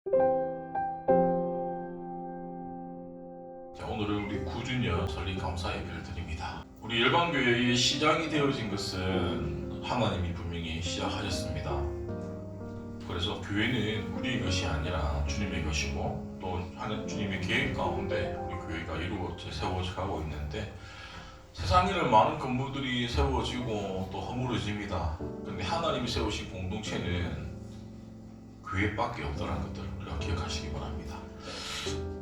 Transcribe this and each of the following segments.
자, 오늘은 우리 9주년 설립 감사 예배를 드립니다. 우리 열방교회의 시작이 되어진 것은 하나님이 분명히 시작하셨습니다. 그래서 교회는 우리의 것이 아니라 주님의 것이고, 또 주님의 계획 가운데 우리 교회가 세워져 가고 있는데, 세상 일은 많은 건물들이 세워지고 또 허물어집니다. 그런데 하나님이 세우신 공동체는 교회밖에 없다는 것들을 우리가 기억하시기 바랍니다.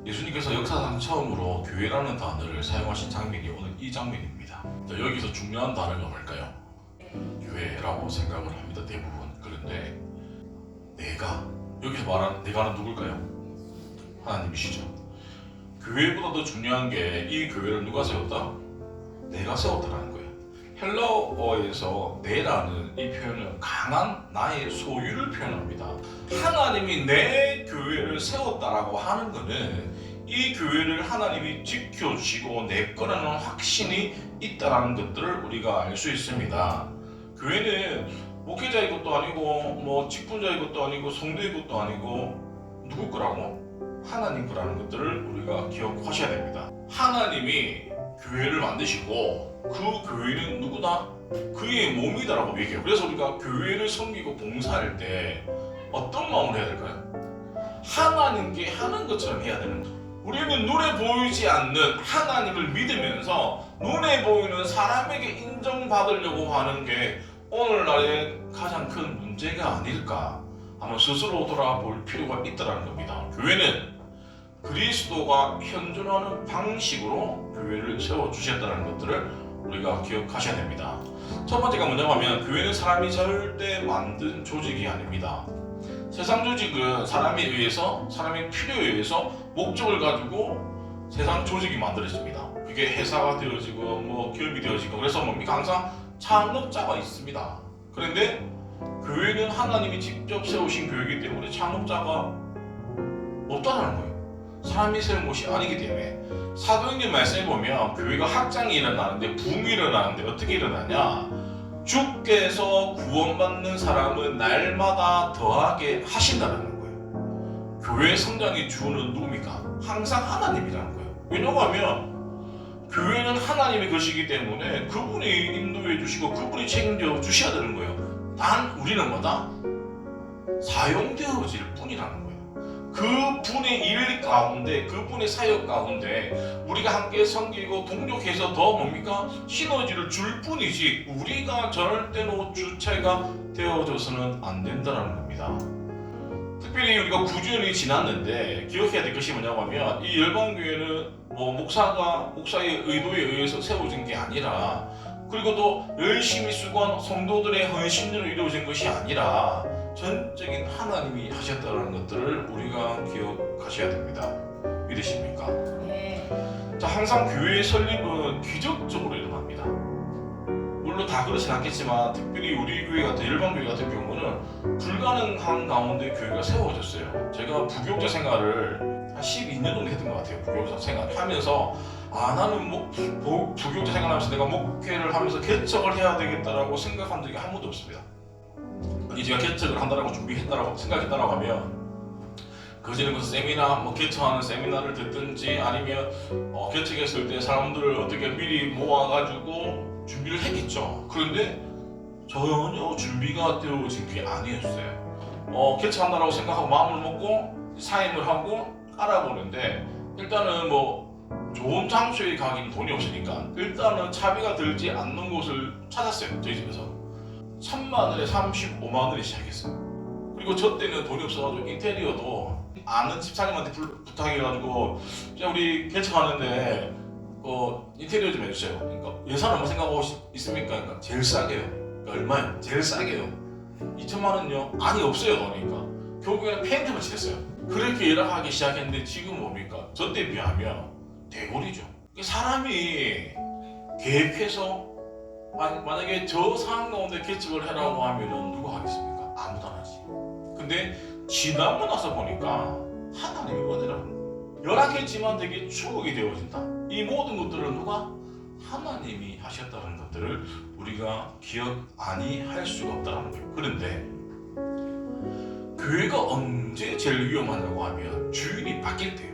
예수님께서 역사상 처음으로 교회라는 단어를 사용하신 장면이 오늘 이 장면입니다. 자, 여기서 중요한 단어가 뭘까요? 교회라고 생각을 합니다, 대부분. 그런데 여기서 말하는 내가는 누굴까요? 하나님이시죠. 교회보다 더 중요한 게 이 교회를 누가 세웠다? 내가 세웠다는 거예요. 헬라어에서 내라는 이 표현은 강한 나의 소유를 표현합니다. 하나님이 내 교회를 세웠다라고 하는 것은 이 교회를 하나님이 지켜주시고 내 거라는 확신이 있다는 것들을 우리가 알 수 있습니다. 교회는 목회자의 것도 아니고 직분자의 것도 아니고 성도의 것도 아니고 누구 거라고? 하나님 거라는 것들을 우리가 기억하셔야 됩니다. 하나님이 교회를 만드시고 그 교회는 누구다? 그의 몸이다라고 얘기해요. 그래서 우리가 교회를 섬기고 봉사할 때 어떤 마음을 해야 될까요? 하나님께 하는 것처럼 해야 되는 거예요. 우리는 눈에 보이지 않는 하나님을 믿으면서 눈에 보이는 사람에게 인정받으려고 하는 게 오늘날의 가장 큰 문제가 아닐까 한번 스스로 돌아볼 필요가 있다는 겁니다. 교회는 그리스도가 현존하는 방식으로 교회를 세워주셨다는 것들을 우리가 기억하셔야 됩니다. 첫 번째가 뭐냐면 교회는 사람이 절대 만든 조직이 아닙니다. 세상 조직은 사람의 필요에 의해서 목적을 가지고 세상 조직이 만들어집니다. 그게 회사가 되어지고 기업이 되어지고, 그래서 뭡니까? 항상 창업자가 있습니다. 그런데 교회는 하나님이 직접 세우신 교회이기 때문에 창업자가 없다는 거예요. 사람이 세운 것이 아니기 때문에. 사도행전 말씀에 보면 교회가 확장이 일어나는데, 붐이 일어나는데 어떻게 일어나냐? 주께서 구원받는 사람은 날마다 더하게 하신다는 거예요. 교회 성장의 주는 누굽니까? 항상 하나님이라는 거예요. 왜냐하면 교회는 하나님의 것이기 때문에 그분이 인도해 주시고 그분이 책임져 주셔야 되는 거예요. 단 우리는 뭐다? 사용되어질 뿐이라는 거예요. 그분의 일 가운데, 그분의 사역 가운데 우리가 함께 섬기고 동력해서 더 뭡니까? 시너지를 줄 뿐이지 우리가 절대로 주체가 되어져서는 안 된다는 겁니다. 특별히 우리가 9주년이 지났는데 기억해야 될 것이 뭐냐면 이 열방교회는 목사의 의도에 의해서 세워진 게 아니라, 그리고 또 열심히 수고한 성도들의 헌신으로 이루어진 것이 아니라 전적인 하나님이 하셨다는 것들을 우리가 기억하셔야 됩니다. 믿으십니까? 네. 자, 항상 교회의 설립은 기적적으로 일어납니다. 물론 다 그렇진 않겠지만 특별히 우리 교회 같은 열방교회 같은 경우는 불가능한 가운데 교회가 세워졌어요. 제가 부교육자 생활을 한 12년 정도 했던 것 같아요. 부교육자 생활 하면서 나는 부교육자 생활하면서 내가 목회를 하면서 개척을 해야 되겠다라고 생각한 적이 한 번도 없습니다. 제가 개척을 한다라고 준비했다라고 생각했다라고 하면 그전에 무슨 세미나, 개척하는 세미나를 듣든지 아니면 개척했을 때 사람들을 어떻게 미리 모아가지고 준비를 했겠죠. 그런데 전혀 준비가 되어진 게 아니었어요. 개척한다라고 생각하고 마음을 먹고 사임을 하고 알아보는데, 일단은 좋은 장소에 가기는 돈이 없으니까 일단은 차비가 들지 않는 곳을 찾았어요. 저희 집에서 1000만원에 35만원에 시작했어요. 그리고 저 때는 돈이 없어가지고 인테리어도 아는 집사님한테 부탁해가지고 우리 개척하는데 인테리어 좀 해주세요. 그러니까 예산 얼마 생각하고 있습니까? 그러니까 제일 싸게요. 그러니까 얼마요? 제일 싸게요. 2000만원요? 아니 없어요 돈이니까. 결국에는 페인트만 칠했어요. 그렇게 일을 하기 시작했는데 지금 뭡니까? 저 때 비하면 대골이죠. 사람이 계획해서 만약에 저 상황 가운데 개척을 해라고 하면은 누가 하겠습니까? 아무도 안 하지. 근데 지나고 나서 보니까 하나님이 원해라는, 열악했지만 되게 추억이 되어진다. 이 모든 것들을 누가? 하나님이 하셨다는 것들을 우리가 기억 아니 할 수가 없다는 거예요. 그런데 교회가 언제 제일 위험하냐고 하면 주인이 바뀔 때요.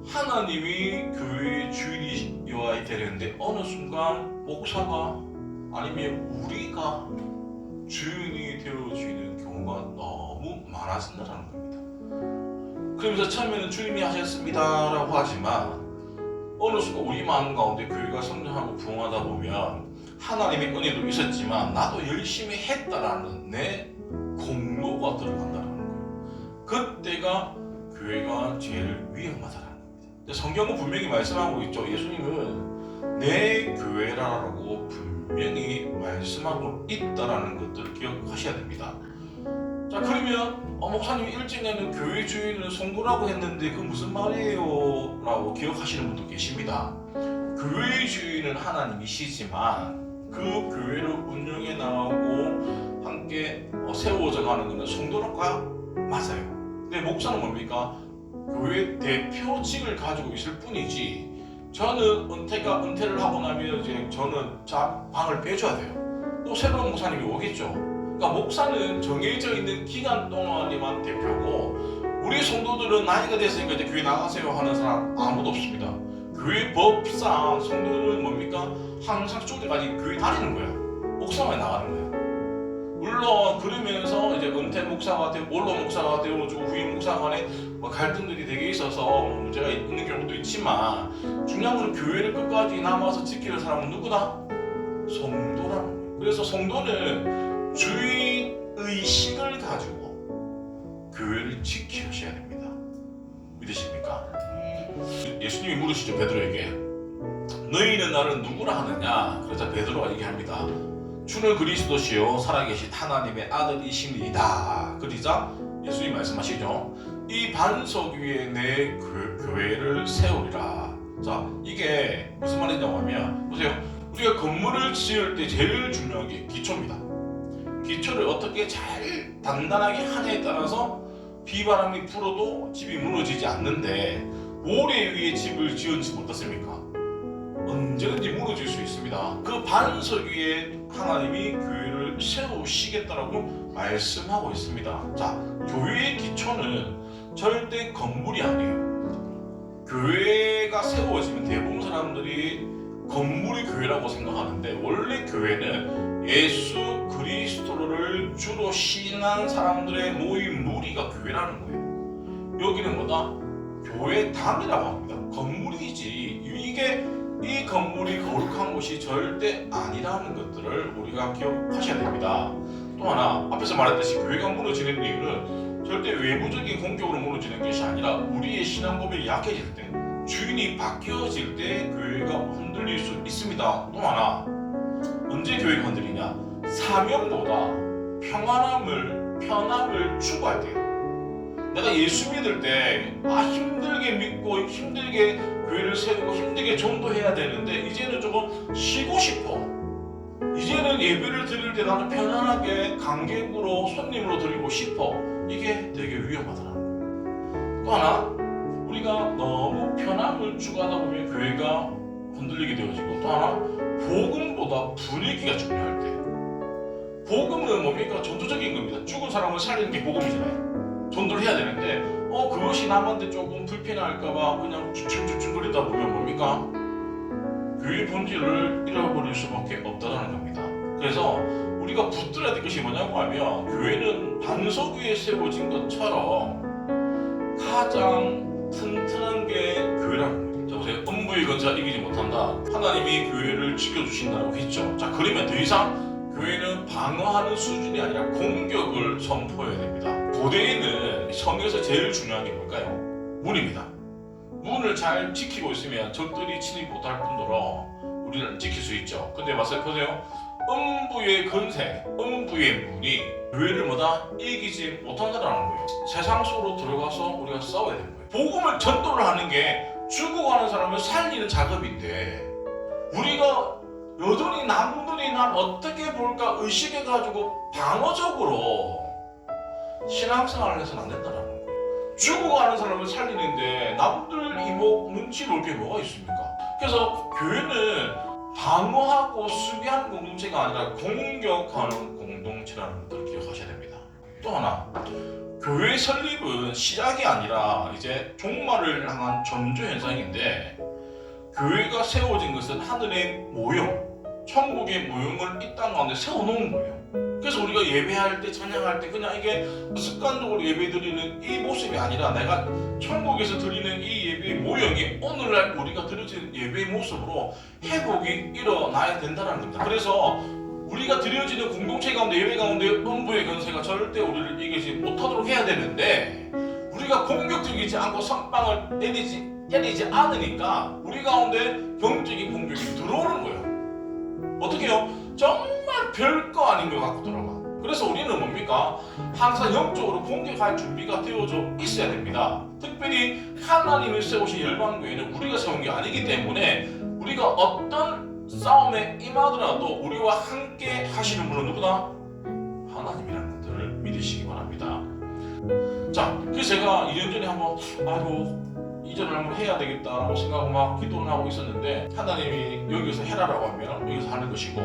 하나님이 교회의 주인이어야 되는데 어느 순간 목사가 아니면 우리가 주인이 되어지는 경우가 너무 많아진다는 겁니다. 그러면서 처음에는 주님이 하셨습니다라고 하지만 어느 순간 우리 마음 가운데 교회가 성장하고 부흥하다 보면 하나님의 은혜도 있었지만 나도 열심히 했다라는 내 공로가 들어간다는 거예요. 그때가 교회가 제일 위험하다는 겁니다. 성경은 분명히 말씀하고 있죠. 예수님은 내 교회라고 분명히 말씀하고 있다라는 것들을 기억하셔야 됩니다. 자, 그러면 목사님 일전에는 교회 주인은 성도라고 했는데 그 무슨 말이에요? 라고 기억하시는 분도 계십니다. 교회 주인은 하나님이시지만 그 교회를 운영해 나가고 함께 세워져 가는 것은 성도라가 맞아요. 근데 목사는 뭡니까? 교회 대표직을 가지고 있을 뿐이지 저는 은퇴를 하고 나면 이제 저는 방을 빼줘야 돼요. 또 새로운 목사님이 오겠죠. 그러니까 목사는 정해져 있는 기간 동안에만 대표고 우리 성도들은 나이가 됐으니까 이제 교회 나가세요 하는 사람 아무도 없습니다. 교회 법상 성도는 뭡니까? 항상 쪼개가지고 교회 다니는 거예요. 목사만 나가는 거예요. 물론 그러면서 이제 은퇴 목사가 되고 원로 목사가 되어주고 후임 목사 간에 갈등들이 되게 있어서 문제가 있는 경우도 있지만 중요한 건 교회를 끝까지 남아서 지키는 사람은 누구다? 성도라는 거예요. 그래서 성도는 주인 의식을 가지고 교회를 지키셔야 됩니다. 믿으십니까? 예수님이 물으시죠, 베드로에게. 너희는 나를 누구라 하느냐? 그러자 베드로가 얘기합니다. 주는 그리스도시요 살아계신 하나님의 아들이십니다. 그러자 예수님이 말씀하시죠. 이 반석 위에 내 교회를 세우리라. 자, 이게 무슨 말이냐고 하면 보세요. 우리가 건물을 지을 때 제일 중요한 게 기초입니다. 기초를 어떻게 잘 단단하게 하냐에 따라서 비바람이 불어도 집이 무너지지 않는데 모래 위에 집을 지은 집 어떻습니까? 언제든지 무너질 수 있습니다. 그 반석 위에 하나님이 교회를 세우시겠다라고 말씀하고 있습니다. 자, 교회의 기초는 절대 건물이 아니에요. 교회가 세워지면 대부분 사람들이 건물이 교회라고 생각하는데 원래 교회는 예수 그리스도를 주로 신앙한 사람들의 모임 무리가 교회라는 거예요. 여기는 뭐다? 교회당이라고 합니다. 건물이지 이게 이 건물이 거룩한 곳이 절대 아니라는 것들을 우리가 기억하셔야 됩니다. 또 하나 앞에서 말했듯이 교회가 무너지는 이유는 절대 외부적인 공격으로 무너지는 것이 아니라 우리의 신앙 고백이 약해질 때 주인이 바뀌어질 때 교회가 흔들릴 수 있습니다. 또 하나 언제 교회가 흔들리냐? 사명보다 편함을 추구할 때요. 내가 예수 믿을 때 힘들게 믿고 힘들게 교회를 세우고 힘들게 전도해야 되는데 이제는 조금 쉬고 싶어. 이제는 예배를 드릴 때 나는 편안하게 관객으로 손님으로 드리고 싶어. 이게 되게 위험하더라고요. 또 하나 우리가 너무 편함을 추구하다 보면 교회가 흔들리게 되어지고 또 하나 복음보다 분위기가 중요할 때 복음은 뭡니까? 전도적인 겁니다. 죽은 사람을 살리는 게 복음이잖아요. 전도를 해야 되는데 그것이 남한테 조금 불편할까봐 그냥 추측 돌리다 보면 뭡니까? 교회의 본질을 잃어버릴 수밖에 없다는 겁니다. 그래서 우리가 붙들어야 될 것이 뭐냐고 하면 교회는 반석 위에 세워진 것처럼 가장 튼튼한 게 교회라는 거예요. 자 보세요. 음부의 권세가 이기지 못한다. 하나님이 교회를 지켜주신다고 했죠. 자 그러면 더 이상 교회는 방어하는 수준이 아니라 공격을 선포해야 됩니다. 고대에는 성에서 제일 중요한 게 뭘까요? 문입니다. 문을 잘 지키고 있으면 적들이 침입 못할 뿐더러 우리는 지킬 수 있죠. 근데 보세요. 음부의 권세, 음부의 문이 교회를 뭐다? 이기지 못한다는 거예요. 세상 속으로 들어가서 우리가 싸워야 되는 거예요. 복음을 전도를 하는 게 죽어가는 사람을 살리는 작업인데 우리가 여전히 남들이 날 어떻게 볼까 의식해가지고 방어적으로 신앙생활을 해서는 안 된다는 거예요. 죽어가는 사람을 살리는데 남들 이목 눈치 볼 게 뭐가 있습니까? 그래서 교회는 방어하고 수비하는 공동체가 아니라 공격하는 공동체라는 것을 기억하셔야 됩니다. 또 하나 교회 설립은 시작이 아니라 이제 종말을 향한 전조 현상인데, 교회가 세워진 것은 하늘의 모형, 천국의 모형을 이 땅 가운데 세워놓은 거예요. 그래서 우리가 예배할 때, 찬양할 때 그냥 이게 습관적으로 예배 드리는 이 모습이 아니라, 내가 천국에서 드리는 이 예배의 모형이 오늘날 우리가 드려지는 예배의 모습으로 회복이 일어나야 된다는 겁니다. 그래서 우리가 드려지는 공동체 가운데, 예배 가운데 음부의 권세가 절대 우리를 이기지 못하도록 해야 되는데, 우리가 공격적이지 않고 선빵을 때리지 않으니까 우리 가운데 영적인 공격이 들어오는 거예요. 어떻게 해요? 정말 별거 아닌 것 같고 들어가. 그래서 우리는 뭡니까? 항상 영적으로 공격할 준비가 되어져 있어야 됩니다. 특별히 하나님을 세우신 열방교회는 우리가 세운 게 아니기 때문에, 우리가 어떤 싸움에 임하더라도 우리와 함께 하시는 분은 누구다? 하나님이라는 것들을 믿으시기 바랍니다. 자, 그래서 제가 2년 전에 한번 이전을 한번 해야 되겠다라고 생각하고 막 기도를 하고 있었는데, 하나님이 여기서 해라라고 하면 여기서 하는 것이고,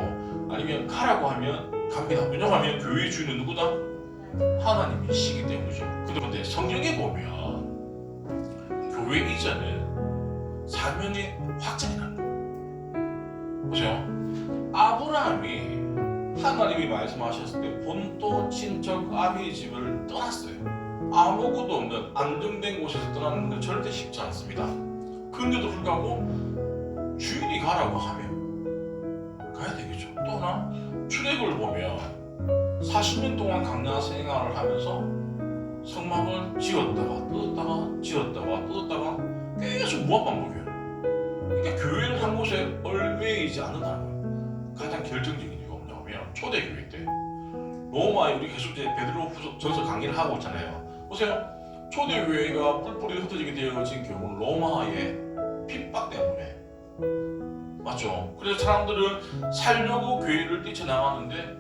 아니면 가라고 하면 갑니다. 왜냐하면 교회의 주인은 누구다? 하나님이시기 때문이죠. 그런데 성경에 보면 교회 이전은 사명의 확장이라는 거예요. 보세요. 아브라함이 하나님이 말씀하셨을 때 본토 친척 아비의 집을 떠났어요. 아무것도 없는 안정된 곳에서 떠나는 건 절대 쉽지 않습니다. 그런데도 불구하고 주인이 가라고 하면 가야 되겠죠. 또 하나, 출애굽을 보면 40년 동안 광야 생활을 하면서 성막을 지었다가 뜯었다가 계속 무한 반복이에요. 그러니까 교회를 한 곳에 얽매이지 않는다는 거예요. 가장 결정적인 이유가 뭐냐면, 초대교회 때 로마에, 우리 계속 이제 베드로 전서 강의를 하고 있잖아요. 보세요. 초대교회가 뿔뿔이 흩어지게 되어진 경우는 로마의 핍박 때문에, 맞죠? 그래서 사람들은 살려고 교회를 뛰쳐나가는데,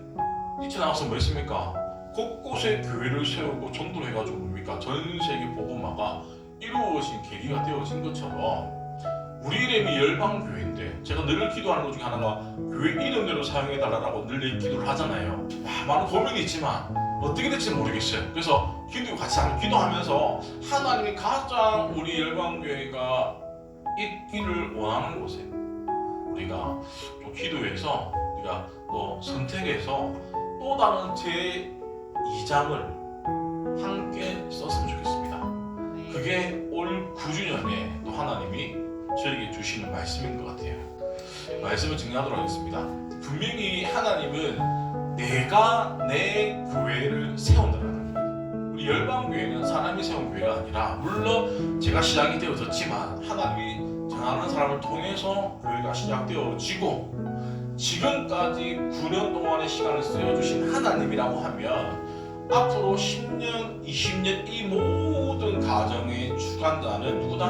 뛰쳐나가서 뭐 했습니까? 곳곳에 교회를 세우고 전도를 해가지고 뭡니까? 전 세계 복음화가 이루어진 계기가 되어진 것처럼, 우리 이름이 열방교회인데, 제가 늘 기도하는 것 중에 하나가 교회 이름대로 사용해달라고 늘 기도를 하잖아요. 많은 고민이 있지만 어떻게 될지 모르겠어요. 그래서 기도하면서 하나님이 가장 우리 열방교회가 있기를 원하는 곳에 우리가 또 기도해서, 우리가 또 선택해서 또 다른 제2장을 함께 썼으면 좋겠습니다. 그게 올 9주년에 또 하나님이 저에게 주시는 말씀인 것 같아요. 말씀을 정리하도록 하겠습니다. 분명히 하나님은 내가 내 교회를 세운다는 거예요. 우리 열방교회는 사람이 세운 교회가 아니라, 물론 제가 시작이 되어졌지만 하나님이 정하는 사람을 통해서 교회가 시작되어지고, 지금까지 9년 동안의 시간을 쓰여주신 하나님이라고 하면, 앞으로 10년, 20년 이 모든 가정의 주관자는 누구다?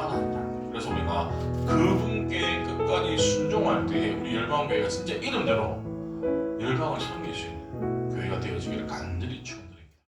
하나님이다. 그래서 우리가 그분께 끝까지 순종할 때 우리 열방교회가 진짜 이름대로 열방을 섬길 수 있는 교회가 되어지기를 간절히 축원합니다.